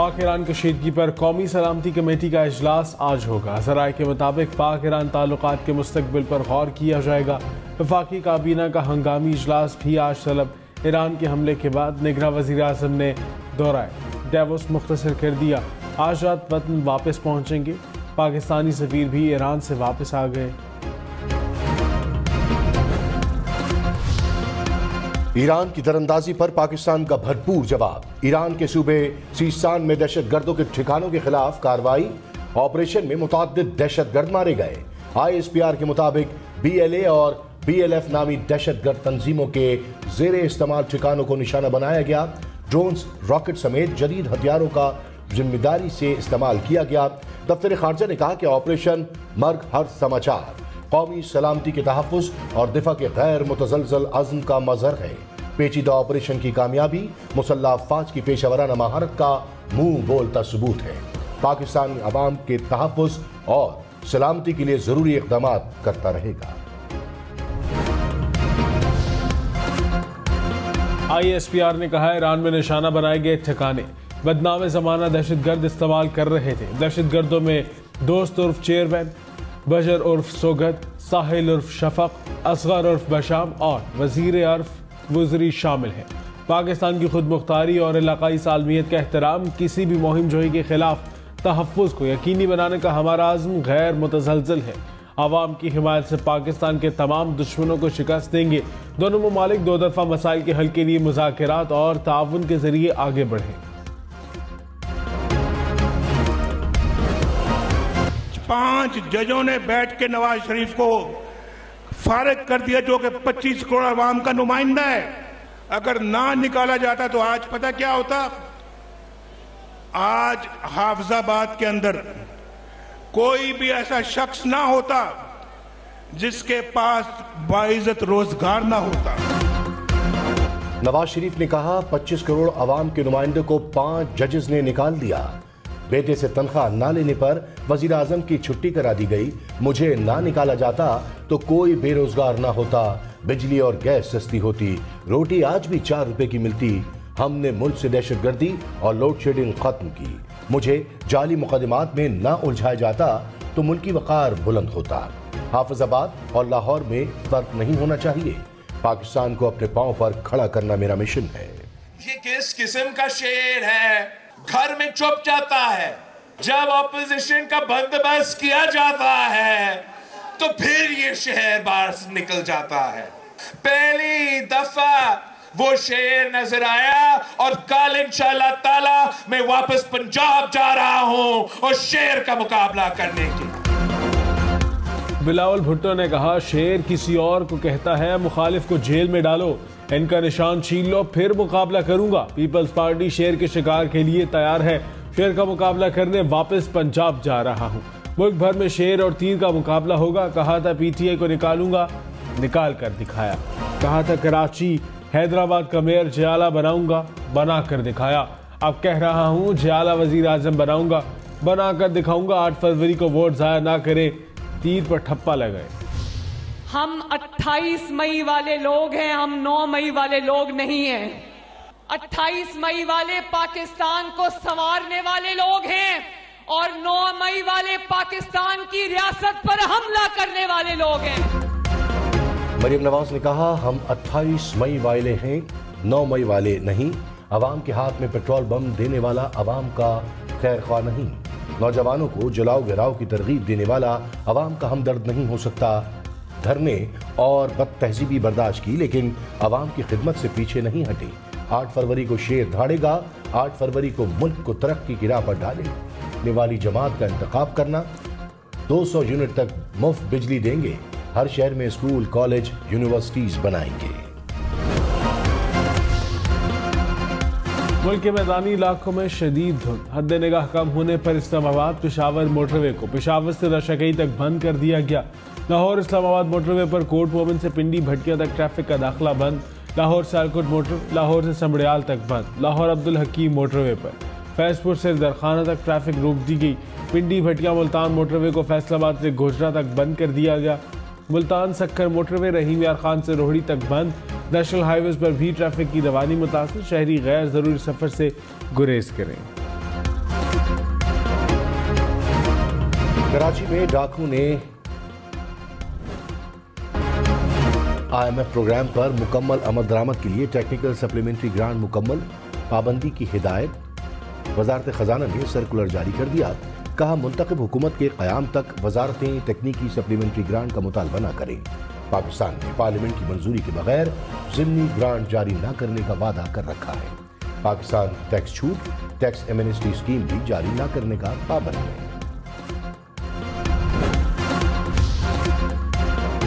पाक ईरान कशीदगी पर कौमी सलामती कमेटी का इजलास आज होगा। ज़राए के मुताबिक पाक ईरान ताल्लुकात के मुस्तकबिल पर गौर किया जाएगा। वफाकी काबीना का हंगामी इजलास भी आज तलब। ईरान के हमले के बाद निगरां वज़ीर आज़म ने दौरा डेवोस मुख्तसर कर दिया। आज रात वतन वापस पहुंचेंगे। पाकिस्तानी सफीर भी ईरान से वापस आ गए। ईरान की दरअंदाजी पर पाकिस्तान का भरपूर जवाब। ईरान के सूबे सीस्तान में दहशतगर्दों के ठिकानों के खिलाफ कार्रवाई। ऑपरेशन में मुतअद्दिद दहशतगर्द मारे गए। ISPR के मुताबिक BLA और BLF नामी दहशतगर्द तंजीमों के जेर इस्तेमाल ठिकानों को निशाना बनाया गया। ड्रोन्स, रॉकेट समेत जदीद हथियारों का जिम्मेदारी से इस्तेमाल किया गया। दफ्तर खारजा ने कहा कि ऑपरेशन मर्ग हर समाचार कौमी सलामती के तहफ़्फ़ुज़ और दिफा के गैर मुतज़लज़ल अज़्म का मज़हर है। पेचीदा ऑपरेशन की कामयाबी मुसल्लह अफ़वाज की पेशेवराना महारत का मुंह बोलता सबूत है। पाकिस्तान अवाम के तहफ़्फ़ुज़ और सलामती के लिए ज़रूरी इक़दाम करता रहेगा। ISPR ने कहा ईरान में निशाना बनाए गए ठिकाने बदनाम ज़माना दहशतगर्द इस्तेमाल कर रहे थे। दहशतगर्दों में दोस्त उर्फ चेयरमैन, बशर उर्फ सोगत, साहिल उर्फ शफक, असगर उर्फ बशाम और वजीर उर्फ वज़री शामिल हैं। पाकिस्तान की खुद मुख्तारी और इलाकाई सालमियत का एहतराम किसी भी मुहिम जोही के खिलाफ तहफ़्फ़ुज़ को यकीनी बनाने का हमारा आज़म गैर मुतज़लज़ल है। आवाम की हिमायत से पाकिस्तान के तमाम दुश्मनों को शिकस्त देंगे। दोनों ममालिक दो दफ़ा मसाइल के हल के लिए मुज़ाकरात और ताउन के जरिए आगे बढ़ें। 5 जजों ने बैठ के नवाज शरीफ को फारिग कर दिया, जो कि 25 करोड़ आवाम का नुमाइंदा है। अगर ना निकाला जाता तो आज पता क्या होता? आज हाफिजाबाद के अंदर कोई भी ऐसा शख्स ना होता जिसके पास बाइज्जत रोजगार ना होता। नवाज शरीफ ने कहा 25 करोड़ आवाम के नुमाइंदों को 5 जजेस ने निकाल दिया। बेटे से तनख्वाह ना लेने पर वजीर आजम की छुट्टी करा दी गई। मुझे ना निकाला जाता तो कोई बेरोजगार ना होता, बिजली और गैस सस्ती होती, रोटी आज भी 4 रुपए की मिलती। हमने मुल्क से दहशतगर्दी और लोड शेडिंग खत्म की। मुझे जाली मुकदमात में ना उलझाया जाता तो मुल्की वक़ार बुलंद होता। हाफिजाबाद और लाहौर में फर्क नहीं होना चाहिए। पाकिस्तान को अपने पांव पर खड़ा करना मेरा मिशन है। ये किस किस्म का शेर है? घर में चुप जाता है, जब ऑपोजिशन का बंदोबस्त किया जाता है तो फिर ये शहर बाहर से निकल जाता है। पहली दफा वो शेर नजर आया और कल इंशाअल्लाह ताला मैं वापस पंजाब जा रहा हूं और शेर का मुकाबला करने के। बिलावल भुट्टो ने कहा शेर किसी और को कहता है मुखालिफ को जेल में डालो, इनका निशान छीन लो, फिर मुकाबला करूंगा। पीपल्स पार्टी शेर के शिकार के लिए तैयार है। शेर का मुकाबला करने वापस पंजाब जा रहा हूं। मुल्क भर में शेर और तीर का मुकाबला होगा। कहा था PTI को निकालूंगा, निकाल कर दिखाया। कहा था कराची हैदराबाद का मेयर जियाला बनाऊंगा, बना कर दिखाया। अब कह रहा हूं जियाला वजीर आजम बनाऊंगा, बना कर दिखाऊंगा। 8 फरवरी को वोट जाया ना करे, तीर पर ठप्पा लगाए। हम 28 मई वाले लोग हैं, हम 9 मई वाले लोग नहीं हैं। 28 मई वाले पाकिस्तान को संवारने वाले लोग हैं और 9 मई वाले पाकिस्तान की रियासत पर हमला करने वाले लोग हैं। मरियम नवाज ने कहा हम 28 मई वाले हैं, 9 मई वाले नहीं। अवाम के हाथ में पेट्रोल बम देने वाला अवाम का खैर ख्वाह नहीं। नौजवानों को जलाओ गिराओ की तरगीब देने वाला अवाम का हमदर्द नहीं हो सकता। धरने और बदतहजीबी बर्दाश्त की, लेकिन अवाम की खिदमत से पीछे नहीं हटे। 8 फरवरी को शेर धाड़ेगा। 8 फरवरी को मुल्क को तरक्की की राह पर डालेगा। वाली जमात का इंतखाब करना। 200 यूनिट तक मुफ्त बिजली देंगे। हर शहर में स्कूल, कॉलेज, यूनिवर्सिटीज बनाएंगे। मुल्क के मैदानी इलाकों में शदीद धुंध। हद निगाह कम होने पर इस्लामाबाद पेशावर मोटरवे को पेशावर से रशाकई तक बंद कर दिया गया। लाहौर इस्लामाबाद मोटरवे पर कोट मोमिन से पिंडी भटकिया तक ट्रैफिक का दाखिला बंद। लाहौर सियालकोट मोटर, लाहौर से समड़ियाल तक बंद। लाहौर अब्दुल हकीम मोटरवे पर फैजपुर से दरखाना तक ट्रैफिक रोक दी गई। पिंडी भटकिया मुल्तान मोटरवे को फैसलाबाद से गोजरा तक बंद कर दिया गया। मुल्तान सक्कर मोटरवे रहीम यार खान से रोहड़ी तक बंद। नेशनल हाईवेज पर भी ट्रैफिक की रवानी मुतासिर। शहरी गैर जरूरी सफर से गुरेज करें। कराची में डाकू ने IMF प्रोग्राम पर मुकम्मल अमल दरामद के लिए टेक्निकल सप्लीमेंट्री ग्रांट मुकम्मल पाबंदी की हिदायत। वजारत खजाना ने सर्कुलर जारी कर दिया। कहा मुंतखब हुकूमत के क़याम तक वजारतें तकनीकी सप्लीमेंट्री ग्रांट का मुतालबा न करें। पाकिस्तान ने पार्लियामेंट की मंजूरी के बगैर ज़िमनी ग्रांट जारी न करने का वादा कर रखा है। पाकिस्तान टैक्स छूट, टैक्स एमनेस्टी स्कीम भी जारी न करने का पाबंद है।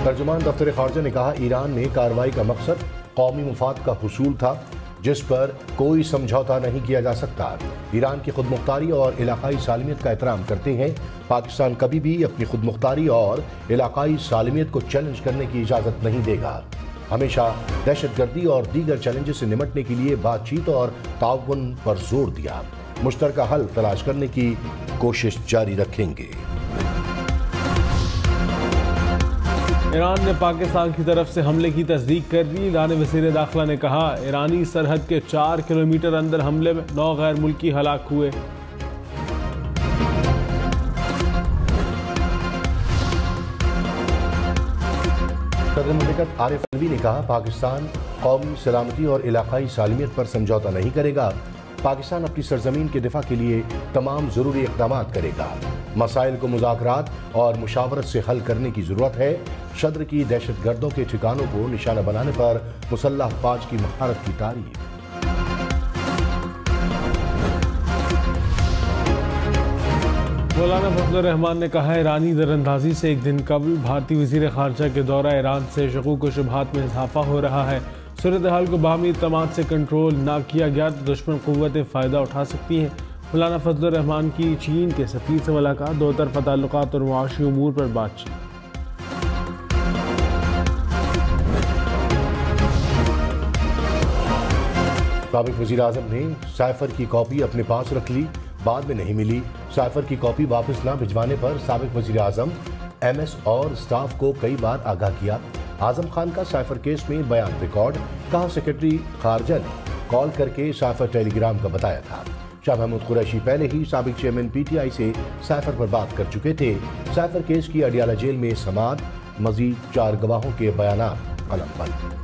तर्जुमान दफ्तर खारजा ने कहा ईरान में कार्रवाई का मकसद कौमी मुफाद का हुसूल था जिस पर कोई समझौता नहीं किया जा सकता। ईरान की खुदमुख्तारी और इलाकाई सालमियत का एहतराम करते हैं। पाकिस्तान कभी भी अपनी खुदमुख्तारी और इलाकाई सालमियत को चैलेंज करने की इजाज़त नहीं देगा। हमेशा दहशतगर्दी और दीगर चैलेंजेस से निपटने के लिए बातचीत और ताउन पर जोर दिया। मुश्तरका हल तलाश करने की कोशिश जारी रखेंगे। ईरान ने पाकिस्तान की तरफ से हमले की तस्दीक कर दी। ईरानी वज़ीर दाखिला ने कहा ईरानी सरहद के 4 किलोमीटर अंदर हमले में 9 गैर मुल्की हलाक हुए। सदर मुमलिकत आरिफ अलवी ने कहा पाकिस्तान कौमी सलामती और इलाकाई सालमियत पर समझौता नहीं करेगा। पाकिस्तान अपनी सरजमीन के दिफा के लिए तमाम ज़रूरी इक़दाम करेगा। मसाइल को मुज़ाकरात और मुशावरत से हल करने की ज़रूरत है। सदर की दहशतगर्दों के ठिकानों को निशाना बनाने पर मुसल्लह फ़ौज की महारत की तारीफ। मौलाना फजलुर रहमान ने कहा ईरानी दरअंदाजी से एक दिन कबल भारतीय वज़ीर ख़ारजा के दौरा ईरान से शकूक व शुबहात में इजाफा हो रहा है। सूरत हाल को बाहमी इत्तेमाद से कंट्रोल ना किया गया तो दुश्मन क़ुव्वतें फ़ायदा उठा सकती हैं। मौलाना फजलुर रहमान की चीन के सफ़ीर से मुलाकात, दो तरफ़ा ताल्लुकात और मुआशी उमूर पर बातचीत। साबिक़ वज़ीर आज़म ने साइफर की कॉपी अपने पास रख ली, बाद में नहीं मिली। साइफर की कॉपी वापस न भिजवाने पर साबिक़ वज़ीर आज़म MS और स्टाफ को कई बार आगाह किया। आज़म खान का साइफर केस में बयान रिकॉर्ड। कहा सेक्रेटरी खारजा ने कॉल करके साइफर टेलीग्राम का बताया था। शाह महमूद कुरैशी पहले ही साबिक़ चेयरमैन PTI से साइफर पर बात कर चुके थे। साइफर केस की अडियाला जेल में समाअत, मजीद 4 गवाहों के बयानात कलमबंद।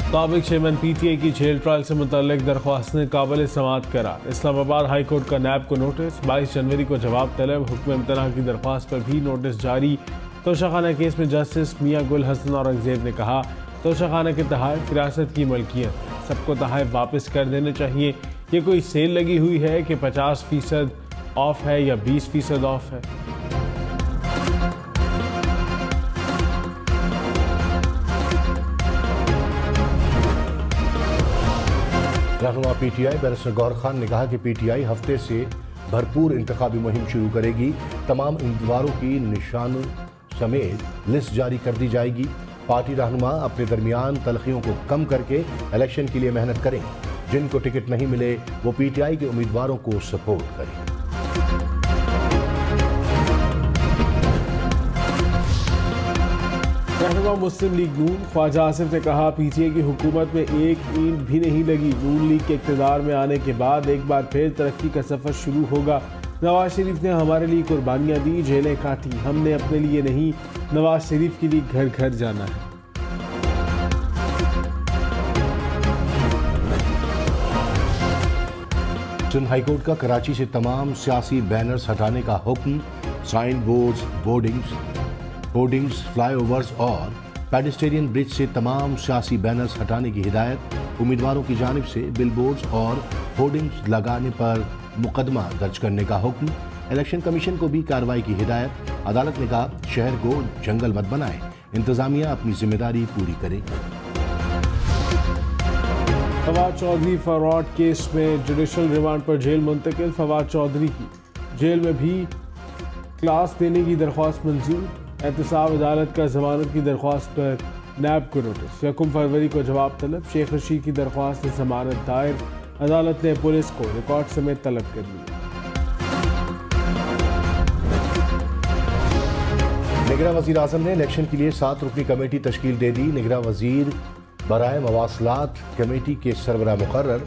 साबिक़ चेयरमैन PTI की जेल ट्रायल से मुतल्लिक दरख्वास्त ने काबिल समाअत करार। इस्लामाबाद हाई कोर्ट का नैब को नोटिस, 22 जनवरी को जवाब तलब। हुक्म इम्तना की दरख्वास्त पर भी नोटिस जारी। तोशाखाना केस में जस्टिस मियां गुल हसन औरंगजेब ने कहा तोशाखाना के तहफ़ फिरासत की मलकियत, सबको तहफ़ वापस कर देने चाहिए। ये कोई सेल लगी हुई है कि 50% ऑफ है या 20% ऑफ है। रहनुमा PTI बैरिस्टर गौहर खान ने कहा कि PTI हफ्ते से भरपूर इंतखाबी मुहिम शुरू करेगी। तमाम उम्मीदवारों की निशान समेत लिस्ट जारी कर दी जाएगी। पार्टी रहनुमा अपने दरमियान तलखियों को कम करके इलेक्शन के लिए मेहनत करें। जिनको टिकट नहीं मिले वो PTI के उम्मीदवारों को सपोर्ट करें। रहनुमा मुस्लिम लीग नून ख्वाजा आसिफ ने कहा PTI की हुकूमत में एक ईंट भी नहीं लगी। नून लीग के इक़्तिदार में आने के बाद एक बार फिर तरक्की का सफ़र शुरू होगा। नवाज शरीफ ने हमारे लिए कुर्बानियाँ दी, जेलें काटी, हमने अपने लिए नहीं, नवाज शरीफ के लिए घर घर जाना है। सिंध हाईकोर्ट का कराची से तमाम सियासी बैनर्स हटाने का हुक्म। साइन बोर्ड्स, होर्डिंग्स, फ्लाईओवर्स और पेडेस्ट्रियन ब्रिज से तमाम सियासी बैनर्स हटाने की हिदायत। उम्मीदवारों की जानिब से बिलबोर्ड्स और होर्डिंग्स लगाने पर मुकदमा दर्ज करने का हुक्म। इलेक्शन कमीशन को भी कार्रवाई की हिदायत। अदालत ने कहा शहर को जंगल मत बनाए, इंतजामिया अपनी जिम्मेदारी पूरी करे। फवाद चौधरी फ्रॉड केस में जुडिशल रिमांड पर जेल मुंतकिल। फवाद चौधरी की जेल में भी क्लास देने की दरख्वास्त मंजूर। एहतसाब अदालत का जमानत की दरख्वास्त पर नैब को नोटिस। 1 फरवरी को जवाब तलब। शेख रशीद की दरख्वास्त जमानत दायर। अदालत ने पुलिस को रिकॉर्ड समेत तलब कर लिया। निगरां वज़ीर आज़म ने इलेक्शन के लिए 7 रुकनी कमेटी तश्कील दे दी। निगरां वज़ीर बराए मवासलात कमेटी के सरबराह मुकर्रर,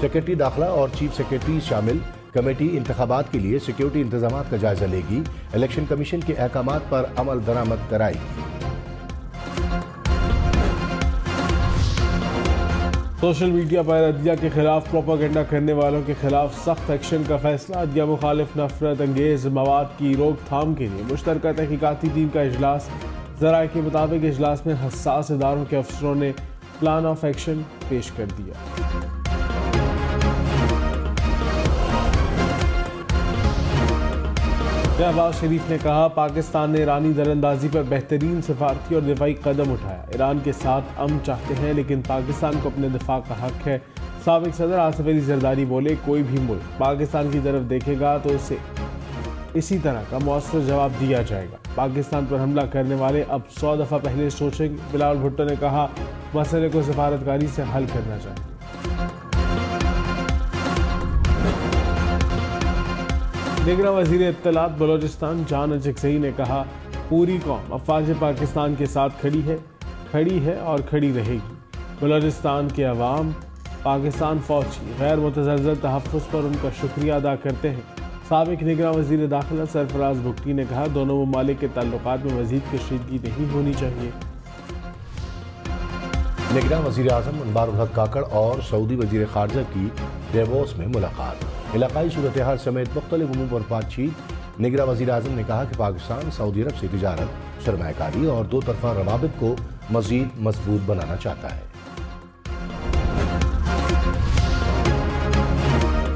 सेक्रेटरी दाखिला और चीफ सेक्रेटरी शामिल। कमेटी इंतखाबात के लिए सिक्योरिटी इंतजाम का जायजा लेगी। इलेक्शन कमीशन के अहकामात पर अमल दरामद कराएगी। सोशल मीडिया पर अदलिया के खिलाफ प्रोपागेंडा करने वालों के खिलाफ सख्त एक्शन का फैसला। अदलिया मुखालिफ नफरत अंगेज मवाद की रोकथाम के लिए मुश्तरका तहकीकाती टीम का इजलास। ज़राए के मुताबिक इजलास में हसास इदारों के अफसरों ने प्लान ऑफ एक्शन पेश कर दिया। शहबाज शरीफ ने कहा, पाकिस्तान ने ईरानी दरअंदाजी पर बेहतरीन सफारती और दिफाई कदम उठाया। ईरान के साथ अमन चाहते हैं लेकिन पाकिस्तान को अपने दिफा का हक है। साबिक सदर आसिफ अली जरदारी बोले, कोई भी मुल्क पाकिस्तान की तरफ देखेगा तो उसे इसी तरह का मौसर जवाब दिया जाएगा। पाकिस्तान पर हमला करने वाले अब 100 दफ़ा पहले सोचेंगे। बिलावल भुट्टो ने कहा, मसले को सफारतकारी से हल करना चाहिए। निगरान वज़ीर इत्तलात बलोचिस्तान जान अचकज़ई ने कहा, पूरी कौम अफ़वाज पाकिस्तान के साथ खड़ी है और खड़ी रहेगी। बलोचिस्तान के अवाम पाकिस्तान फ़ौज की गैर मुतज़लज़ल तहफ़्फ़ुज़ पर उनका शुक्रिया अदा करते हैं। साबिक निगरान वज़ीर दाखिला सरफराज भुट्टी ने कहा, दोनों ममालिक के ताल्लुकात में मज़ीद कशीदगी नहीं होनी चाहिए। निगरान वज़ीर आज़म अनवारुल हक काकड़ और सऊदी वज़ीर ख़ारजा की डेवोस में मुलाकात। इलाकाई सूरत हाल समेत मुख्तलिफ उमूर पर बातचीत। निगरान वज़ीर आज़म ने कहा कि पाकिस्तान सऊदी अरब से तिजारत, सरमायाकारी और दो तरफा रवाबित को मज़ीद मजबूत बनाना चाहता है।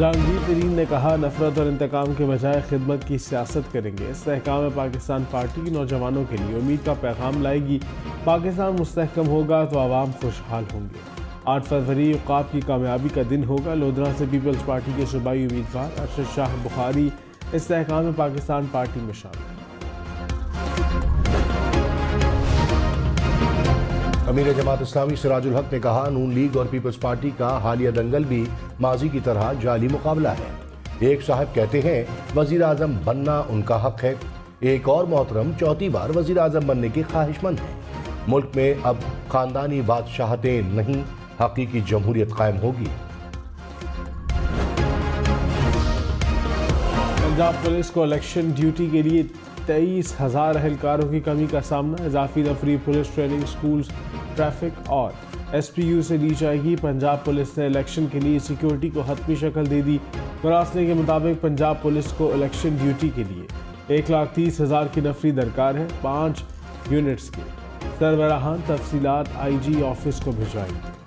जहांगीर तरीन ने कहा, नफरत और इंतकाम के बजाय खिदमत की सियासत करेंगे। इस्तेहकाम पाकिस्तान पार्टी नौजवानों के लिए उम्मीद का पैगाम लाएगी। पाकिस्तान मुस्तहकम होगा तो आवाम खुशहाल होंगे। 8 फरवरी औक़ाफ की कामयाबी का दिन होगा। लोधरा से पीपल्स पार्टी के सूबाई उम्मीदवार अरशद शाह बुखारी इस्तेहकाम पाकिस्तान पार्टी में शामिल। अमीर जमात इस्लामी सिराजुल हक ने कहा, नून लीग और पीपल्स पार्टी का हालिया दंगल भी माजी की तरह जाली मुकाबला है। एक साहब कहते हैं वजीर आजम बनना उनका हक है, एक और मोहतरम चौथी बार वजीर आजम बनने के ख्वाहिशमंद हैं। मुल्क में अब खानदानी बादशाहतें नहीं, हकीकी जमहूरियत कायम होगी। पंजाब पुलिस को इलेक्शन ड्यूटी के लिए 23,000 अहलकारों की कमी का सामना। इजाफी नफरी पुलिस ट्रेनिंग स्कूल, ट्रैफिक और SPU से ली जाएगी। पंजाब पुलिस ने इलेक्शन के लिए सिक्योरिटी को हतमी शक्ल दे दी। मरासले के मुताबिक पंजाब पुलिस को इलेक्शन ड्यूटी के लिए 1,30,000 की नफरी दरकार है। 5 यूनिट्स के सरबराहान तफसीलात IG ऑफिस को भिजवाएंगे।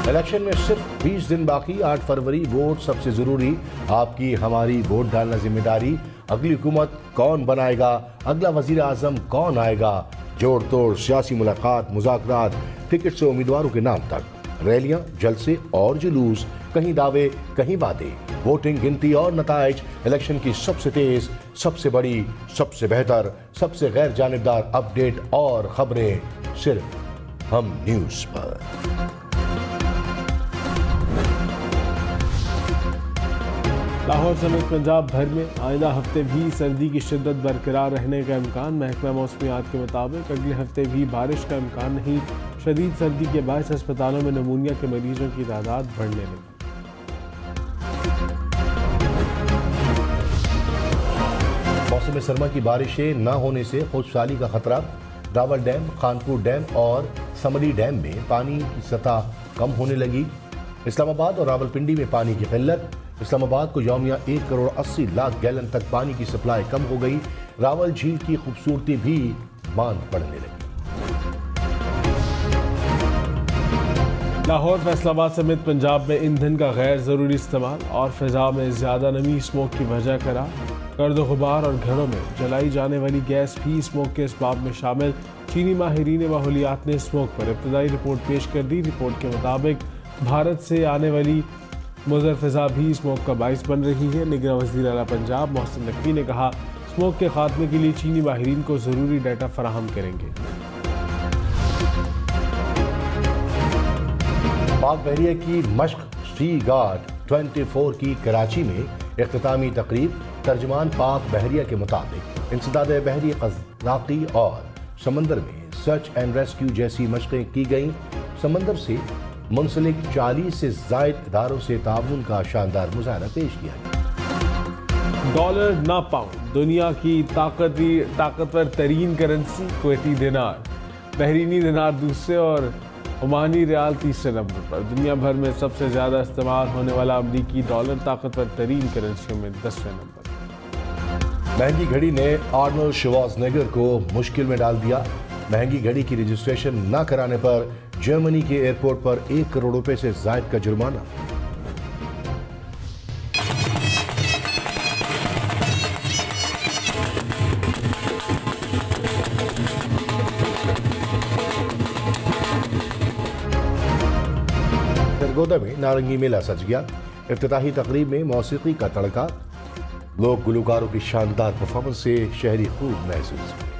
इलेक्शन में सिर्फ 20 दिन बाकी। 8 फरवरी वोट सबसे जरूरी, आपकी हमारी वोट डालना जिम्मेदारी। अगली हुकूमत कौन बनाएगा, अगला वजीर आजम कौन आएगा, जोड़ तोड़ सियासी मुलाकात, मुज़ाकरात, टिकट से उम्मीदवारों के नाम तक, रैलियां, जलसे और जुलूस, कहीं दावे कहीं वादे, वोटिंग गिनती और नताइज। इलेक्शन की सबसे तेज, सबसे बड़ी, सबसे बेहतर, सबसे गैर जानिबदार अपडेट और खबरें सिर्फ हम न्यूज़ पर। लाहौर समेत पंजाब भर में आइंदा हफ्ते भी सर्दी की शिद्दत बरकरार रहने का इम्कान। महकमा मौसमियात के मुताबिक अगले हफ्ते भी बारिश का इम्कान नहीं। शदीद सर्दी के बायस अस्पतालों में नमूनिया के मरीजों की तादाद बढ़ने लगी। मौसम सरमा की बारिशें न होने से खुशहाली का खतरा। रावल डैम, खानपुर डैम और समरी डैम में पानी की सतह कम होने लगी। इस्लामाबाद और रावलपिंडी में पानी की किल्लत। इस्लामाबाद को यौमिया 1 करोड़ 80 लाख गैलन तक पानी की सप्लाई कम हो गई। रावल झील की खूबसूरती भी मांद पड़ने लगी। लाहौर, फैसलाबाद समेत पंजाब में ईंधन का गैर ज़रूरी इस्तेमाल और फिजा में ज़्यादा नमी स्मोक की वजह करार। गर्द गुबार और घरों में जलाई जाने वाली गैस भी स्मोक के असबाब में शामिल। चीनी माहिरीन माहौलियात ने स्मोक पर इब्तदाई रिपोर्ट पेश कर दी। रिपोर्ट के मुताबिक भारत से आने वाली मुज़र फिजा भी स्मोक का बाइस बन रही है। निगरान वज़ीर आला पंजाब मोहसिन नकवी ने कहा, स्मोक के खात्मे के लिए चीनी माहिरीन को ज़रूरी डाटा फराहम करेंगे। पाक बहरिया की मश्क सी गार्ड 24 की कराची में इख्तितामी तकरीब। तर्जुमान पाक बहरिया के मुताबिक इंसदाद बहरी, क़ज़ाक़ी और समंदर में सर्च एंड रेस्क्यू जैसी मशक़ें की गईं। समंदर से मुंसलिक 40 से जायद इदारों से ताउन का शानदार मुजाहरा पेश किया गया। डॉलर ना पाउंड दुनिया की ताकतवर तरीन करेंसी। कुवैती दिनार, बहरीनी दिनार दूसरे और ओमानी रियाल तीसरे नंबर पर। दुनिया भर में सबसे ज़्यादा इस्तेमाल होने वाला अमरीकी डॉलर ताकतवर तरीन करेंसियों में 10वें नंबर। महंगी घड़ी ने आर्नोल्ड श्वार्ज़नेगर को मुश्किल में डाल दिया। महंगी घड़ी की रजिस्ट्रेशन न कराने पर जर्मनी के एयरपोर्ट पर 1 करोड़ रुपए से जायद का जुर्माना। सरगोदा में नारंगी मेला सज गया। इफ्तिताही तकरीब में मौसीकी का तड़का, लोग गुलकारों की शानदार परफॉर्मेंस से शहरी खूब महसूस किए।